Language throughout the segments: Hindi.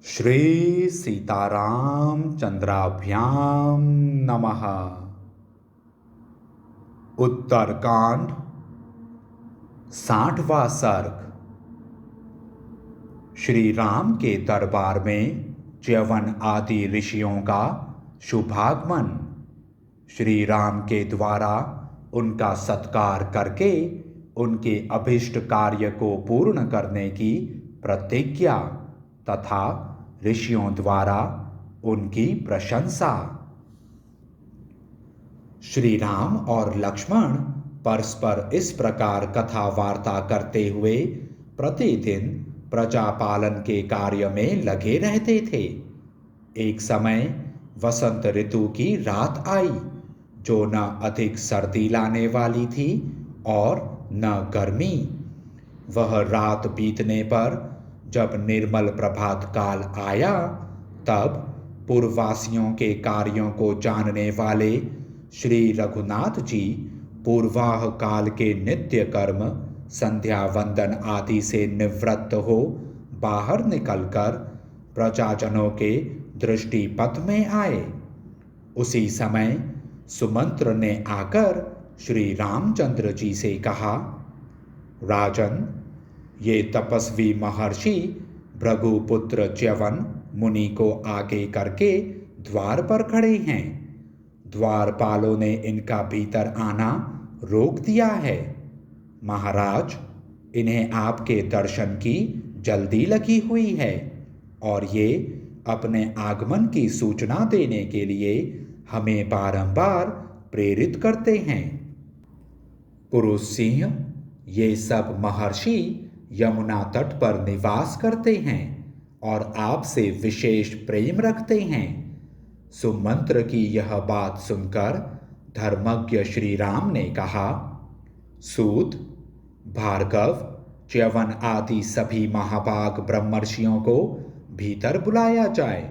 श्री सीताराम चंद्राभ्याम नमः। उत्तरकांड 60वां सर्ग। श्री राम के दरबार में च्यवन आदि ऋषियों का शुभागमन। श्री राम के द्वारा उनका सत्कार करके उनके अभिष्ट कार्य को पूर्ण करने की प्रतिज्ञा तथा ऋषियों द्वारा उनकी प्रशंसा। श्री राम और लक्ष्मण परस्पर इस प्रकार कथा वार्ता करते हुए प्रतिदिन प्रजा पालन के कार्य में लगे रहते थे। एक समय वसंत ऋतु की रात आई, जो न अधिक सर्दी लाने वाली थी और न गर्मी। वह रात बीतने पर जब निर्मल प्रभात काल आया, तब पूर्ववासियों के कार्यों को जानने वाले श्री रघुनाथ जी पूर्वाह काल के नित्य कर्म संध्या वंदन आदि से निवृत्त हो बाहर निकलकर प्रजाजनों के दृष्टिपथ में आए। उसी समय सुमंत्र ने आकर श्री रामचंद्र जी से कहा, राजन, ये तपस्वी महर्षि भृगुपुत्र च्यवन मुनि को आगे करके द्वार पर खड़े हैं। द्वारपालों ने इनका भीतर आना रोक दिया है। महाराज, इन्हें आपके दर्शन की जल्दी लगी हुई है और ये अपने आगमन की सूचना देने के लिए हमें बारंबार प्रेरित करते हैं। पुरुष सिंह, ये सब महर्षि यमुना तट पर निवास करते हैं और आपसे विशेष प्रेम रखते हैं। सुमंत्र की यह बात सुनकर धर्मज्ञ श्री राम ने कहा, सूत, भार्गव, च्यवन आदि सभी महाभाग ब्रह्मर्षियों को भीतर बुलाया जाए।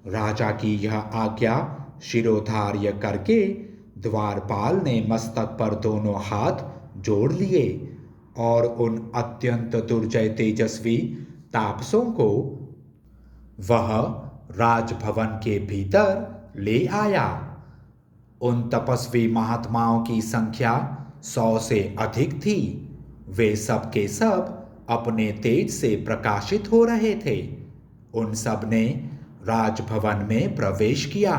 राजा की यह आज्ञा शिरोधार्य करके द्वारपाल ने मस्तक पर दोनों हाथ जोड़ लिए और उन अत्यंत दुर्जय तेजस्वी तापसों को वह राजभवन के भीतर ले आया। उन तपस्वी महात्माओं की संख्या 100 से अधिक थी। वे सब के सब अपने तेज से प्रकाशित हो रहे थे। उन सब ने राजभवन में प्रवेश किया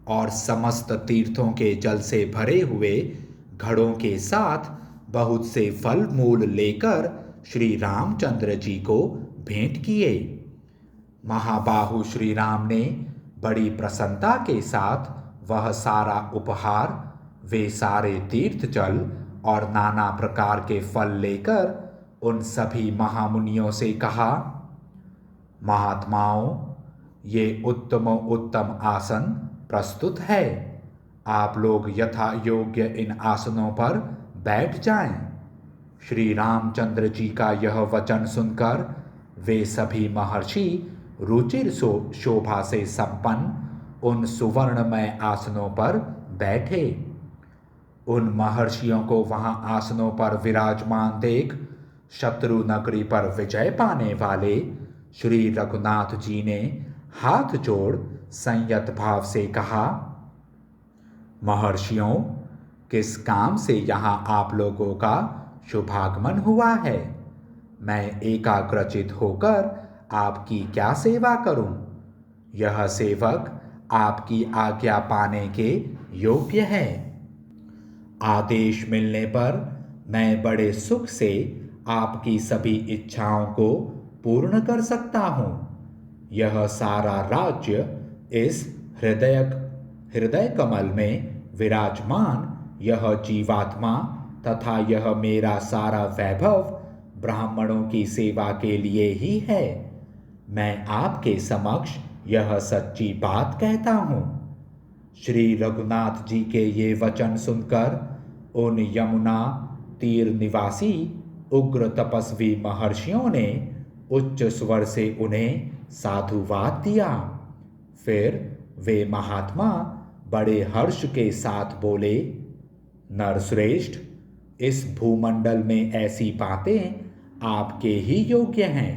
और समस्त तीर्थों के जल से भरे हुए घड़ों के साथ बहुत से फल मूल लेकर श्री रामचंद्र जी को भेंट किए। महाबाहु श्री राम ने बड़ी प्रसन्नता के साथ वह सारा उपहार, वे सारे तीर्थ जल और नाना प्रकार के फल लेकर उन सभी महामुनियों से कहा, महात्माओं, ये उत्तम उत्तम आसन प्रस्तुत है। आप लोग यथा योग्य इन आसनों पर बैठ जाएं। श्री रामचंद्र जी का यह वचन सुनकर वे सभी महर्षि रुचिर शोभा से संपन्न उन सुवर्णमय आसनों पर बैठे। उन महर्षियों को वहां आसनों पर विराजमान देख शत्रु नगरी पर विजय पाने वाले श्री रघुनाथ जी ने हाथ जोड़ संयत भाव से कहा, महर्षियों, किस काम से यहाँ आप लोगों का शुभागमन हुआ है? मैं एकाग्रचित होकर आपकी क्या सेवा करूं? यह सेवक आपकी आज्ञा पाने के योग्य है। आदेश मिलने पर मैं बड़े सुख से आपकी सभी इच्छाओं को पूर्ण कर सकता हूं। यह सारा राज्य इस हृदय कमल में विराजमान यह जीवात्मा तथा यह मेरा सारा वैभव ब्राह्मणों की सेवा के लिए ही है। मैं आपके समक्ष यह सच्ची बात कहता हूँ। श्री रघुनाथ जी के ये वचन सुनकर उन यमुना तीर निवासी उग्र तपस्वी महर्षियों ने उच्च स्वर से उन्हें साधुवाद दिया। फिर वे महात्मा बड़े हर्ष के साथ बोले, नरश्रेष्ठ, इस भूमंडल में ऐसी बातें आपके ही योग्य हैं।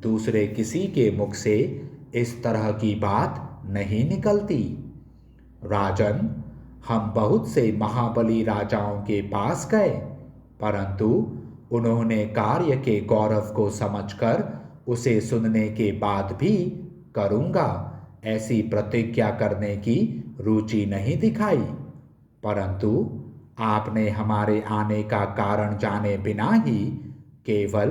दूसरे किसी के मुख से इस तरह की बात नहीं निकलती। राजन, हम बहुत से महाबली राजाओं के पास गए, परंतु उन्होंने कार्य के गौरव को समझकर उसे सुनने के बाद भी करूँगा ऐसी प्रतिज्ञा करने की रुचि नहीं दिखाई। परंतु आपने हमारे आने का कारण जाने बिना ही केवल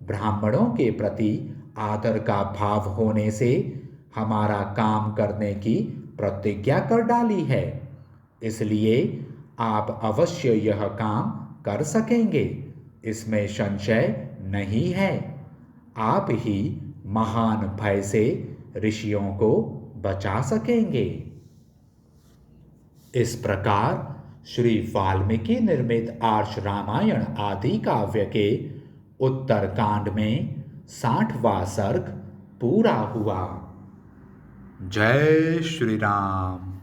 ब्राह्मणों के प्रति आदर का भाव होने से हमारा काम करने की प्रतिज्ञा कर डाली है। इसलिए आप अवश्य यह काम कर सकेंगे, इसमें संशय नहीं है। आप ही महान भय से ऋषियों को बचा सकेंगे। इस प्रकार श्री वाल्मीकि निर्मित आर्ष रामायण आदि काव्य के उत्तरकांड में 60वां सर्ग पूरा हुआ। जय श्री राम।